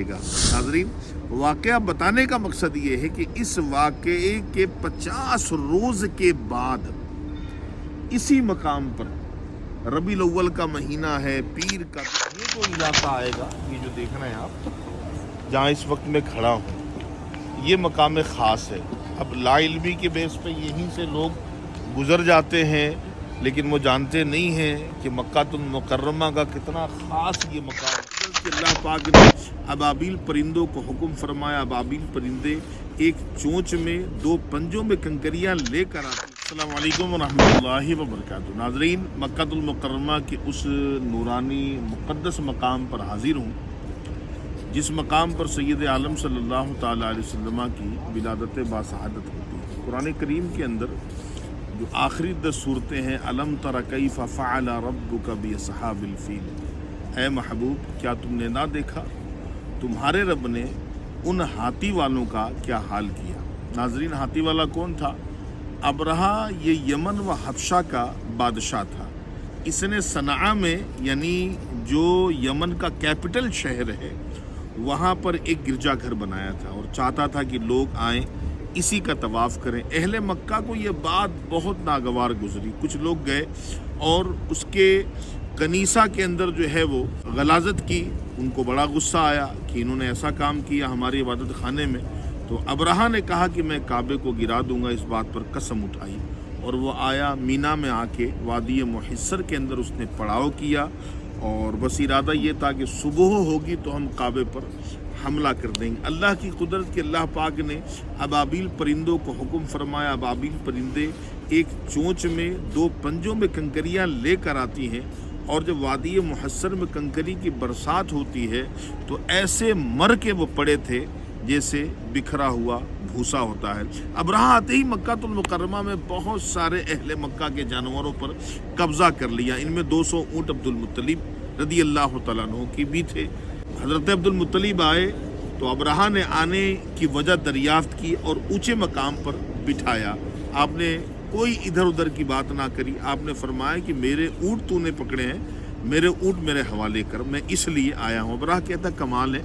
गा। नाज़रीन, वाक़या बताने का मकसद ये है कि इस वाक़े के 50 रोज़ के बाद इसी मकाम पर रबीउल अव्वल का महीना है, पीर का ये जो इलाका आएगा, ये जो देख रहे हैं आप, जहाँ इस वक्त मैं खड़ा हूँ, ये मकाम ख़ास है। अब लाइल्मी के बेस पे यहीं से लोग गुज़र जाते हैं, लेकिन वो जानते नहीं हैं कि मक्कातुल मुकर्रमा का कितना ख़ास ये मकाम है। अल्लाह पाक ने अबाबिल परिंदों को हुक्म फरमाया, अबाबिल परिंदे एक चोंच में 2 पंजों में कंकरियाँ लेकर आते। अस्सलामु अलैकुम वरहमतुल्लाहि वबरकातुहू। नाज़रीन, मक्कातुल मुकर्रमा के उस नूरानी मुक़द्दस मकाम पर हाजिर हूँ, जिस मकाम पर सैयद आलम सल्लल्लाहु तआला अलैहि वसल्लम की विलादत बासआदत होती है। कुरान करीम के अंदर जो आखिरी 10 सूरतें हैं, अलम तरा कैफ़ फ़अल रब्बुका बिअस्हाबिल फ़ील, ऐ महबूब, क्या तुमने ना देखा तुम्हारे रब ने उन हाथी वालों का क्या हाल किया। नाजरीन, हाथी वाला कौन था? अबरहा ये यमन व हबशा का बादशाह था। इसने सनआ में, यानी जो यमन का कैपिटल शहर है, वहाँ पर एक गिरजाघर बनाया था और चाहता था कि लोग आएँ, इसी का तवाफ़ करें। अहले मक्का को ये बात बहुत नागवार गुजरी। कुछ लोग गए और उसके कनीसा के अंदर जो है वो गलाजत की। उनको बड़ा गुस्सा आया कि इन्होंने ऐसा काम किया हमारी इबादत खाने में। तो अबरहा ने कहा कि मैं काबे को गिरा दूंगा, इस बात पर कसम उठाई। और वो आया, मीना में आके वादी मुहस्सर के अंदर उसने पड़ाव किया और बस इरादा ये था कि सुबह होगी तो हम काबे पर हमला कर देंगे। अल्लाह की कुदरत के अल्लाह पाक ने अबाबिल परिंदों को हुक्म फरमाया, अबाबिल परिंदे एक चोंच में 2 पंजों में कंकरियाँ लेकर आती हैं, और जब वादी मुहस्सर में कंकरी की बरसात होती है तो ऐसे मर के वो पड़े थे जैसे बिखरा हुआ भूसा होता है। अबरहा आते ही मक्कातुल मुकर्रमा में बहुत सारे अहले मक्का के जानवरों पर कब्जा कर लिया। इनमें 200 ऊँट अब्दुल मुत्तलिब रदी अल्लाह तआला अन्हु की भी थे। हज़रत अब्दुल मुत्तलिब आए तो अबरहा ने आने की वजह दरियाफ्त की और ऊँचे मकाम पर बिठाया। आपने कोई इधर उधर की बात ना करी। आपने फरमाया कि मेरे ऊँट तूने पकड़े हैं, मेरे ऊँट मेरे हवाले कर, मैं इसलिए आया हूँ। अबरहा कहता कमाल है,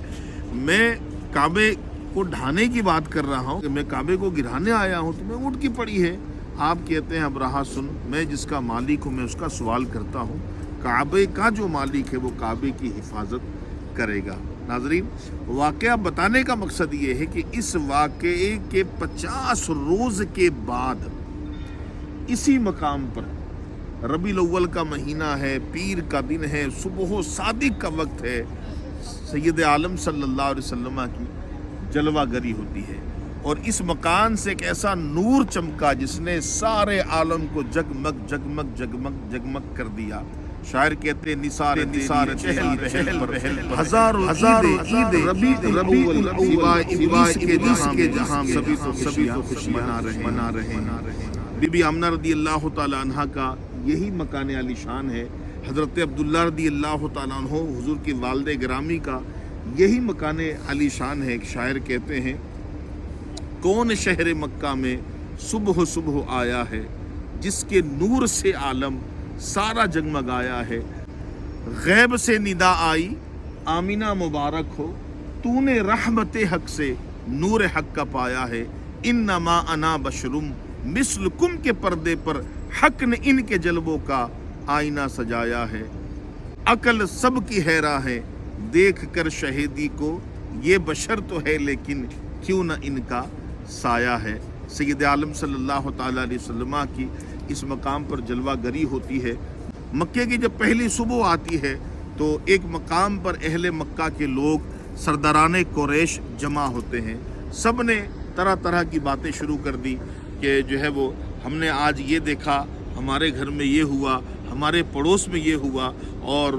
मैं काबे को ढाने की बात कर रहा हूँ, मैं काबे को गिराने आया हूँ, तो मैं ऊँट की पड़ी है। आप कहते हैं अबरहा सुन, मैं जिसका मालिक हूँ मैं उसका सवाल करता हूँ, काबे का जो मालिक है वो काबे की हिफाजत करेगा। नाजरीन, वाक़या बताने का मकसद ये है कि इस वाक़े के 50 रोज़ के बाद इसी मकाम पर रबीउल अव्वल का महीना है, पीर का दिन है, सुबह सादिक का वक्त है, सैयद आलम सल्लल्लाहु अलैहि वसल्लम की जलवागरी होती है। और इस मकान से एक ऐसा नूर चमका जिसने सारे आलम को जगमग जगमग जगमग जगमग कर दिया। शायर कहते हैं निसार निसार चहल पहल पर हजारों ईद रबीउल अव्वल के जहां सभी तो खुशी मना रहे। बीबी आमना रदी अल्लाह तआला अन्हा का यही मकान आलीशान है। हज़रत अब्दुल्ला रदी अल्लाह तआला अन्हु हुजूर की वालिदे गिरामी का यही मकान आलीशान है। एक शायर कहते हैं, कौन शहर मक्का में सुबह सुबह आया है, जिसके नूर से आलम सारा जगमगाया है। गैब से निदा आई, आमीना मुबारक हो, तूने रहमत हक से नूर हक का पाया है। इन्नमा अना बशरुम मिस्लकुम के पर्दे पर हक ने इनके जलवों का आईना सजाया है। अकल सब की हैरा है, देख कर शहीदी को, ये बशर तो है लेकिन क्यों न इनका साया है। सैयद आलम सल्लल्लाहु तआला अलैहि वसल्लम की इस मकाम पर जलवागरी होती है। मक्के की जब पहली सुबह आती है तो एक मकाम पर अहले मक्का के लोग सरदाराने कुरैश जमा होते हैं। सब ने तरह तरह की बातें शुरू कर दी कि जो है वो हमने आज ये देखा, हमारे घर में ये हुआ, हमारे पड़ोस में ये हुआ, और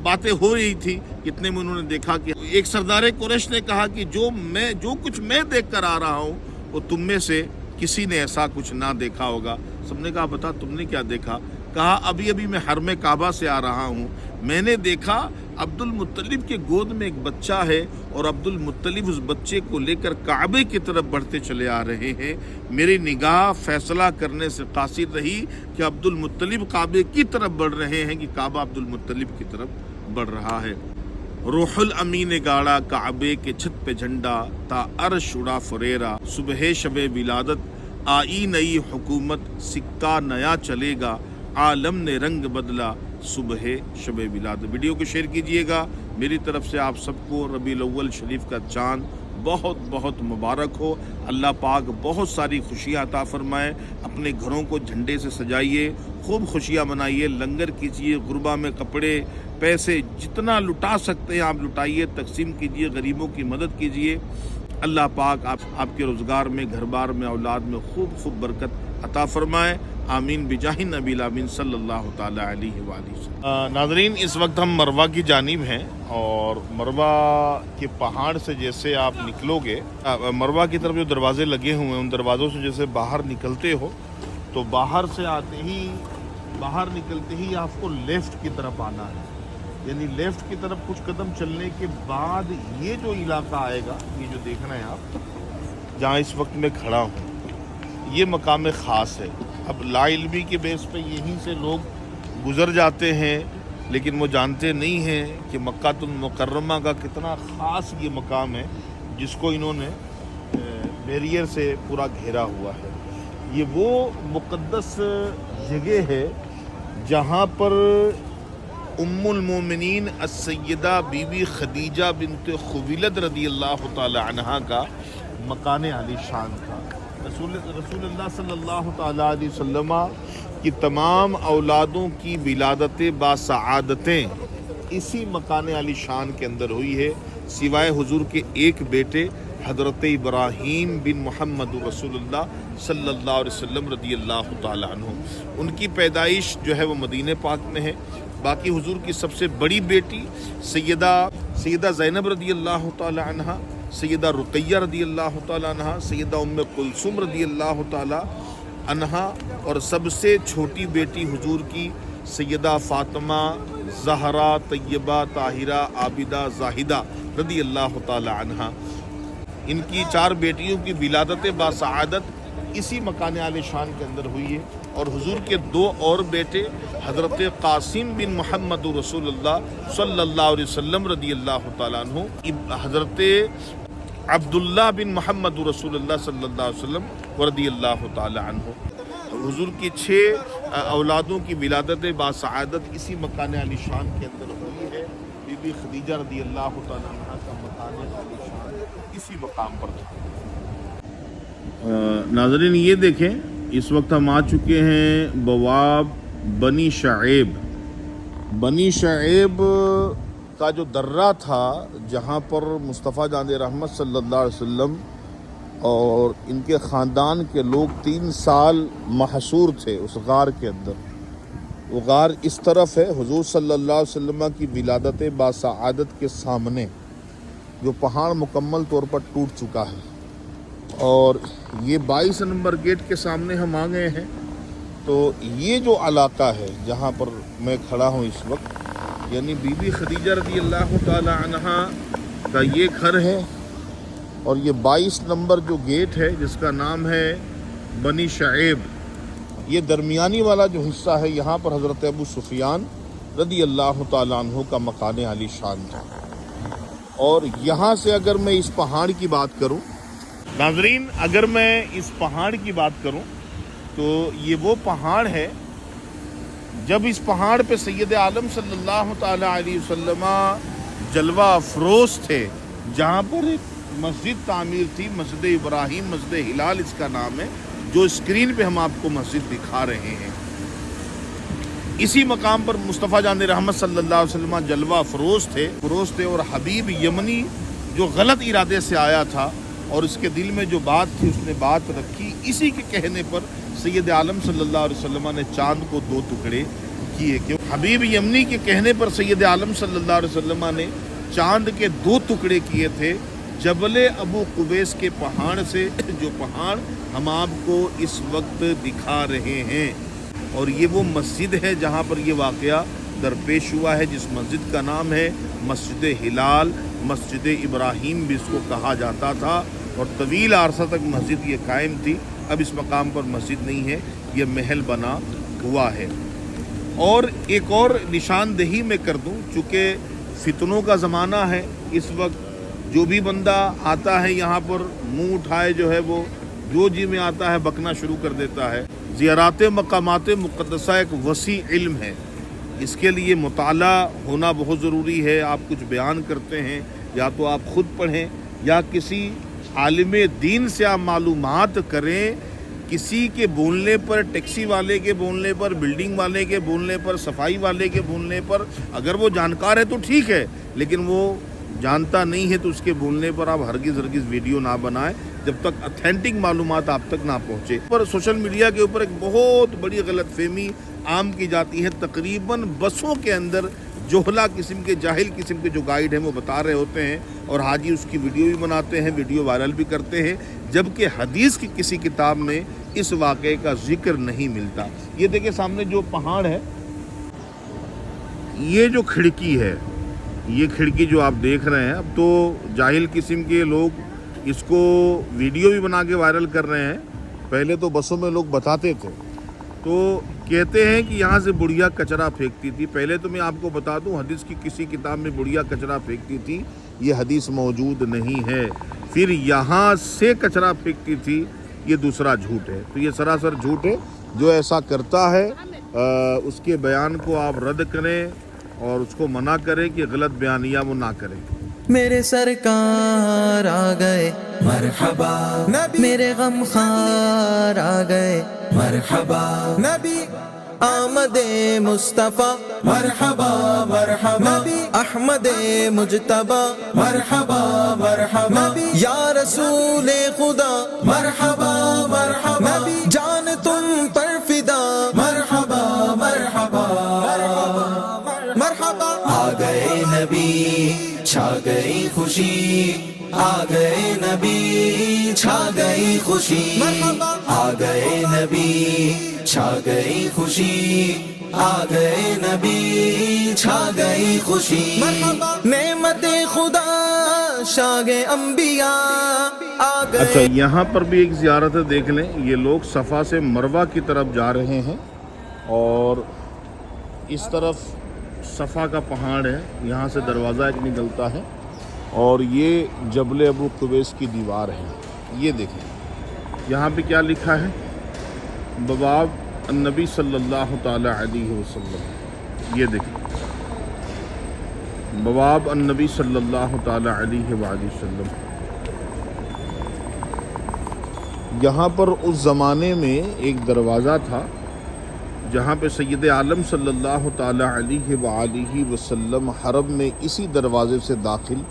बातें हो रही थी। इतने में उन्होंने देखा कि एक सरदार कुरैश ने कहा कि जो कुछ मैं देख कर आ रहा हूँ वो तुम में से किसी ने ऐसा कुछ ना देखा होगा। सबने कहा बता तुमने क्या देखा? कहा अभी अभी मैं हरम काबा से आ रहा हूँ, मैंने देखा अब्दुल मुत्तलिब के गोद में एक बच्चा है और अब्दुल मुत्तलिब उस बच्चे को लेकर काबे की तरफ बढ़ते चले आ रहे हैं। मेरी निगाह फैसला करने से कासिर रही कि अब्दुल मुत्तलिब काबे की तरफ बढ़ रहे हैं कि काबा अब्दुल मुत्तलिब की तरफ बढ़ रहा है। روح الامین گاڑا کعبے کے چھت پہ جھنڈا تا عرش اڑا فریرا صبح شب ولادت آئی نئی حکومت سکہ نیا چلے گا عالم نے رنگ بدلا صبح شب ولادت۔ ویڈیو کو شیئر کیجئے گا۔ میری طرف سے آپ سب کو ربیع الاول شریف کا چاند بہت بہت مبارک ہو۔ اللہ پاک بہت ساری خوشیاں عطا فرمائے۔ اپنے گھروں کو جھنڈے سے سجائیے، خوب خوشیاں منائیے، لنگر کیجیے، غربا میں کپڑے پیسے جتنا لٹا سکتے ہیں آپ لٹائیے، تقسیم کیجیے، غریبوں کی مدد کیجیے۔ اللہ پاک آپ کے روزگار میں، گھر بار میں، اولاد میں خوب برکت عطا فرمائے۔ آمین بجاہ نبی الامین صلی اللہ تعالی علیہ وآلہ وسلم۔ ناظرین، اس وقت ہم مروہ کی جانب ہیں اور مروہ کے پہاڑ سے جیسے آپ نکلو گے، مروہ کی طرف جو دروازے لگے ہوئے ہیں ان دروازوں سے جیسے باہر نکلتے ہو تو باہر سے باہر نکلتے ہی آپ کو لیفٹ کی طرف آنا ہے، یعنی لیفٹ کی طرف کچھ قدم چلنے کے بعد یہ جو علاقہ آئے گا، یہ جو دیکھ رہے ہیں آپ جہاں اس وقت میں کھڑا ہوں، یہ مقام خاص ہے۔ اب لا علمی کے بیس پہ یہیں سے لوگ گزر جاتے ہیں، لیکن وہ جانتے نہیں ہیں کہ مکہ المکرمہ کا کتنا خاص یہ مقام ہے جس کو انہوں نے بیریئر سے پورا گھیرا ہوا ہے۔ یہ وہ مقدس جگہ ہے جہاں پر ام المومنین السیدہ بی بی خدیجہ بنت خویلد رضی اللہ تعالی عنہا کا مکان عالی شان تھا۔ رسول اللہ صلی اللہ تعالی علیہ وسلم کی تمام اولادوں کی ولادت باسعادتیں اسی مکان عالی شان کے اندر ہوئی ہے، سوائے حضور کے ایک بیٹے حضرت ابراہیم بن محمد رسول اللہ صلی اللہ علیہ وسلم رضی اللہ تعالی عنہ۔ ان کی پیدائش جو ہے وہ مدینہ پاک میں ہے۔ باقی حضور کی سب سے بڑی بیٹی سیدہ زینب رضی اللہ تعالی عنہ، سیدہ رقیہ رضی اللہ تعالی عنہ، سیدہ ام کلثوم رضی اللہ تعالی عنہا، اور سب سے چھوٹی بیٹی حضور کی سیدہ فاطمہ زہرا طیبہ طاہرہ عابدہ زاہدہ رضی اللہ تعالی عنہا۔ ان کی 4 بیٹیوں کی ولادت باسعادت اسی مکان عالی شان کے اندر ہوئی ہے، اور حضور کے 2 اور بیٹے حضرت قاسم بن محمد رسول اللہ صلی اللہ علیہ وسلم رضی اللہ تعالیٰ عنہ، حضرت عبداللہ بن محمد رسول اللہ صلی اللہ علیہ وسلم رضی اللہ تعالیٰ عنہ۔ حضور کی 6 اولادوں کی ولادت باسعادت اسی مکان عالی شان کے اندر ہوئی ہے۔ بی بی خدیجہ رضی اللہ تعالیٰ عنہ کا مکان عالی شان اسی مقام پر تھا۔ ناظرین، یہ دیکھیں، اس وقت ہم آ چکے ہیں بواب بنی شعیب۔ بنی شعیب کا جو درہ تھا جہاں پر مصطفیٰ جان رحمت صلی اللہ علیہ وسلم اور ان کے خاندان کے لوگ 3 سال محصور تھے اس غار کے اندر۔ وہ غار اس طرف ہے، حضور صلی اللہ علیہ وسلم کی ولادت باسعادت کے سامنے، جو پہاڑ مکمل طور پر ٹوٹ چکا ہے، اور یہ 22 نمبر گیٹ کے سامنے ہم آ گئے ہیں۔ تو یہ جو علاقہ ہے جہاں پر میں کھڑا ہوں اس وقت، یعنی بی بی خدیجہ رضی اللہ تعالی عنہا کا یہ گھر ہے، اور یہ 22 نمبر جو گیٹ ہے جس کا نام ہے بنی شعیب، یہ درمیانی والا جو حصہ ہے یہاں پر حضرت ابو سفیان رضی اللہ تعالی عنہ کا مکان عالی شان تھا۔ اور یہاں سے اگر میں اس پہاڑ کی بات کروں، ناظرین، اگر میں اس پہاڑ کی بات کروں تو یہ وہ پہاڑ ہے جب اس پہاڑ پہ سید عالم صلی اللہ تعالی علیہ وسلم جلوہ افروز تھے، جہاں پر ایک مسجد تعمیر تھی، مسجد ابراہیم، مسجد ہلال اس کا نام ہے، جو اسکرین پہ ہم آپ کو مسجد دکھا رہے ہیں۔ اسی مقام پر مصطفیٰ جان رحمت صلی اللہ علیہ وسلم جلوہ افروز تھے، اور حبیب یمنی جو غلط ارادے سے آیا تھا اور اس کے دل میں جو بات تھی اس نے بات رکھی، اسی کے کہنے پر سید عالم صلی اللہ علیہ وسلم نے چاند کو 2 ٹکڑے کیے۔ کہ حبیب یمنی کے کہنے پر سید عالم صلی اللہ علیہ وسلم نے چاند کے 2 ٹکڑے کیے تھے جبل ابو قبیس کے پہاڑ سے، جو پہاڑ ہم آپ کو اس وقت دکھا رہے ہیں۔ اور یہ وہ مسجد ہے جہاں پر یہ واقعہ درپیش ہوا ہے، جس مسجد کا نام ہے مسجد ہلال، مسجد ابراہیم بھی اس کو کہا جاتا تھا، اور طویل عرصہ تک مسجد یہ قائم تھی۔ اب اس مقام پر مسجد نہیں ہے، یہ محل بنا ہوا ہے۔ اور ایک اور نشاندہی میں کر دوں، چونکہ फितनों का ज़माना है इस वक्त। जो भी बंदा आता है यहाँ पर मुंह उठाए जो है वो जो जी में आता है बकना शुरू कर देता है। ज़ियारत मकामात मुक़द्दसा एक वसी इल्म है, इसके लिए मुताला होना बहुत ज़रूरी है। आप कुछ बयान करते हैं या तो आप ख़ुद पढ़ें या किसी आलिम दीन से आप मालूमात करें। किसी के बोलने पर, टैक्सी वाले के बोलने पर, बिल्डिंग वाले के बोलने पर, सफाई वाले के बोलने पर अगर वो जानकार है तो ठीक है, लेकिन वो जानता नहीं है तो उसके बोलने पर आप हरगिज़ वीडियो ना बनाएं जब तक ऑथेंटिक मालूमात आप तक ना पहुँचे। पर सोशल मीडिया के ऊपर एक बहुत बड़ी गलतफहमी आम की जाती है। तकरीबन बसों के अंदर जोहला किस्म के, जाहिल किस्म के जो गाइड हैं वो बता रहे होते हैं और हाजी उसकी वीडियो भी बनाते हैं, वीडियो वायरल भी करते हैं, जबकि हदीस की किसी किताब में इस वाक़े का जिक्र नहीं मिलता। ये देखिए सामने जो पहाड़ है, ये जो खिड़की है, ये खिड़की जो आप देख रहे हैं, अब तो जाहिल किस्म के लोग इसको वीडियो भी बना के वायरल कर रहे हैं। पहले तो बसों में लोग बताते थे, तो कहते हैं कि यहाँ से बुढ़िया कचरा फेंकती थी। पहले तो मैं आपको बता दूं, हदीस की किसी किताब में बुढ़िया कचरा फेंकती थी ये हदीस मौजूद नहीं है। फिर यहाँ से कचरा फेंकती थी, ये दूसरा झूठ है। तो ये सरासर झूठ है। जो ऐसा करता है उसके बयान को आप रद्द करें और उसको मना करें कि गलत बयानिया वो ना करें। मेरे सरकार आ गए मरहबा नबी, मेरे गमखार आ गए मरहबा नबी, आमदे मुस्तफा मरहबा मरहबा नबी, अहमदे मुजतबा मरहबा मरहबा नबी, या रसूले खुदा मरहबा मरहबा नबी, जान तुम पर फिदा मरहबा मरहबा मरहबा। आ गए नबी छा गई खुशी, आ गए नबी छा गई खुशी, आ गए नबी छा गई खुशी, आ गए नबी छा गई खुशी, नेमते खुदा शागे अंबिया आ गए। अच्छा, यहाँ पर भी एक ज़ियारत है, देख लें। ये लोग सफ़ा से मरवा की तरफ जा रहे हैं और इस तरफ सफ़ा का पहाड़ है, यहाँ से दरवाज़ा एक निकलता है और ये जबल अबू कुबैस की दीवार है। ये देखें यहाँ पे क्या लिखा है, बवाब अन्नबी सल्लल्लाहु ताला अलैहि वसल्लम। ये देखें, बवाब अन्नबी सल्लल्लाहु ताला अलैहि वसल्लम। यहाँ पर उस ज़माने में एक दरवाज़ा था जहाँ पे सैयद आलम सल्लल्लाहु ताला अलैहि वसल्लम हरम में इसी दरवाज़े से दाखिल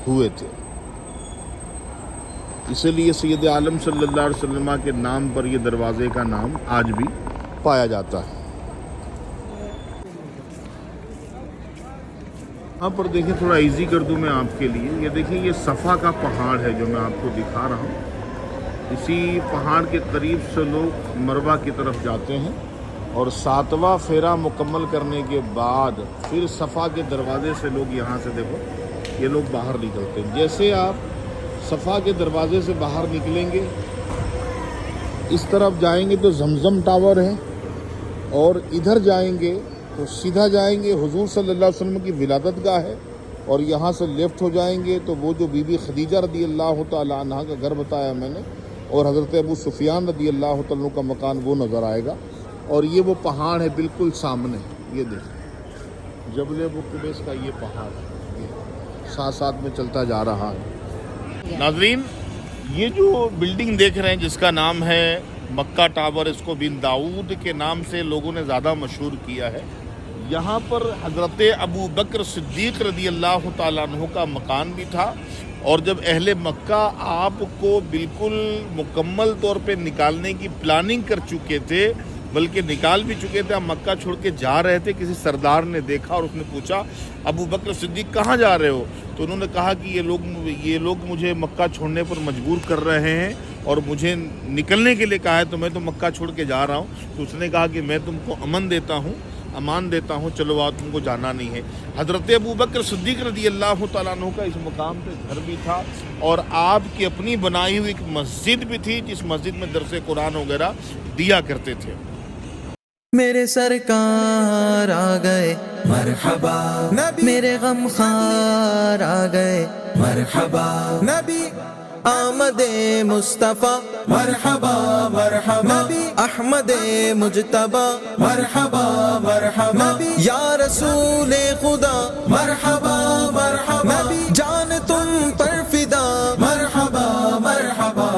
हुए थे। इसलिए सैयद आलम सल्लल्लाहु अलैहि वसल्लम के नाम पर ये दरवाज़े का नाम आज भी पाया जाता है। यहाँ पर देखिए, थोड़ा इजी कर दूँ मैं आपके लिए। ये देखिए, ये सफ़ा का पहाड़ है जो मैं आपको दिखा रहा हूँ। इसी पहाड़ के करीब से लोग मरवा की तरफ जाते हैं और 7वां फेरा मुकम्मल करने के बाद फिर सफ़ा के दरवाज़े से लोग यहाँ से देखो ये लोग बाहर निकलते हैं। जैसे आप सफ़ा के दरवाज़े से बाहर निकलेंगे, इस तरफ जाएंगे तो जमजम टावर है और इधर जाएंगे तो सीधा जाएंगे हुजूर सल्लल्लाहु अलैहि वसल्लम की विलादत गाह है और यहाँ से लेफ़्ट हो जाएंगे तो वो जो बीबी खदीजा रदी अल्लाह ताला अन्हा का घर बताया मैंने और हज़रत अबू सुफियान रदी अल्लाह ताला का मकान वो नज़र आएगा। और ये वो पहाड़ है बिल्कुल सामने, ये देखिए जबल अबू कुबैस का ये पहाड़ है, साथ साथ में चलता जा रहा है। नाज़रीन, ये जो बिल्डिंग देख रहे हैं जिसका नाम है मक्का टावर, इसको बिन दाऊद के नाम से लोगों ने ज़्यादा मशहूर किया है। यहाँ पर हज़रत अबू बकर सिद्दीक़ रदी अल्लाह ताला अन्हु का मकान भी था और जब अहले मक्का आपको बिल्कुल मुकम्मल तौर पे निकालने की प्लानिंग कर चुके थे, बल्कि निकाल भी चुके थे, आप मक्का छोड़ के जा रहे थे, किसी सरदार ने देखा और उसने पूछा अबू बकर सिद्दीक़ कहाँ जा रहे हो? तो उन्होंने कहा कि ये लोग मुझे मक्का छोड़ने पर मजबूर कर रहे हैं और मुझे निकलने के लिए कहा है, तो मैं तो मक्का छोड़ के जा रहा हूँ। तो उसने कहा कि मैं तुमको अमान देता हूँ, चलो आओ, तुमको जाना नहीं है। हज़रत अबू बकर सिद्दीक़ रज़ी अल्लाह तआला अन्हु का इस मुकाम पे घर भी था और आपकी अपनी बनाई हुई एक मस्जिद भी थी, जिस मस्जिद में दरस कुरान वगैरह दिया करते थे। میرے سرکار آ گئے مرحبا نبی، میرے غم خار آ گئے مرحبا نبی، آمد مصطفیٰ مرحبا مرحبا نبی، احمد مجتبی مرحبا مرحبا نبی، یا رسول خدا مرحبا مرحبا نبی، جان تم پر فدا مرحبا مرحبا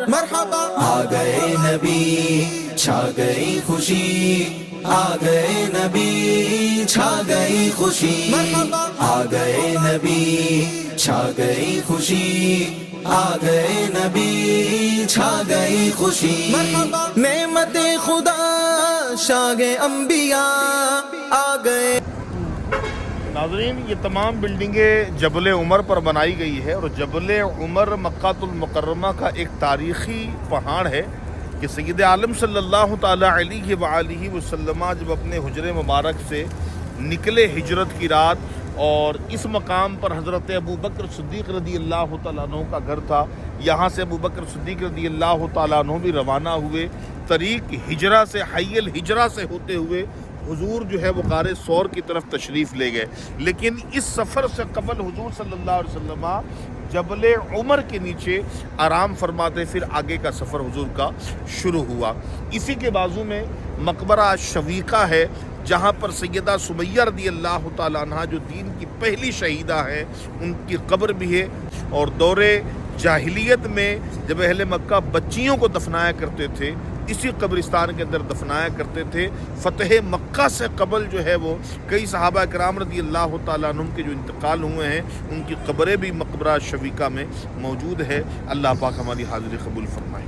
مرحبا، آ گئے نبی چھا گئی خوشی، آ گئے نبی چھا گئی خوشی، آ گئے نبی چھا گئی خوشی، آ گئے نبی چھا گئی خوشی، نعمت خدا شاہ انبیاء آ گئے۔ ناظرین، یہ تمام بلڈنگیں جبل عمر پر بنائی گئی ہے، اور جبل عمر مکہ المکرمہ کا ایک تاریخی پہاڑ ہے کہ سید عالم صلی اللہ تعالی علیہ وآلہ وسلم جب اپنے حجر مبارک سے نکلے ہجرت کی رات، اور اس مقام پر حضرت ابوبکر صدیق رضی اللہ تعالیٰ عنہ کا گھر تھا، یہاں سے ابوبکر صدیق رضی اللہ تعالیٰ عنہ بھی روانہ ہوئے، طریق ہجرہ سے حی الحجرہ سے ہوتے ہوئے حضور جو ہے وہ غار ثور کی طرف تشریف لے گئے۔ لیکن اس سفر سے قبل حضور صلی اللہ علیہ وسلم جبل عمر کے نیچے آرام فرماتے، پھر آگے کا سفر حضور کا شروع ہوا۔ اسی کے بازو میں مقبرہ شویقہ ہے، جہاں پر سیدہ سمیہ رضی اللہ تعالیٰ عنہ جو دین کی پہلی شہیدہ ہیں، ان کی قبر بھی ہے۔ اور دور جاہلیت میں جب اہل مکہ بچیوں کو دفنایا کرتے تھے، اسی قبرستان کے اندر دفنایا کرتے تھے۔ فتح مکہ سے قبل جو ہے وہ کئی صحابہ کرام رضی اللہ تعالیٰ عنہم کے جو انتقال ہوئے ہیں، ان کی قبریں بھی مقبرہ شویقہ میں موجود ہے۔ اللہ پاک ہماری حاضری قبول فرمائے۔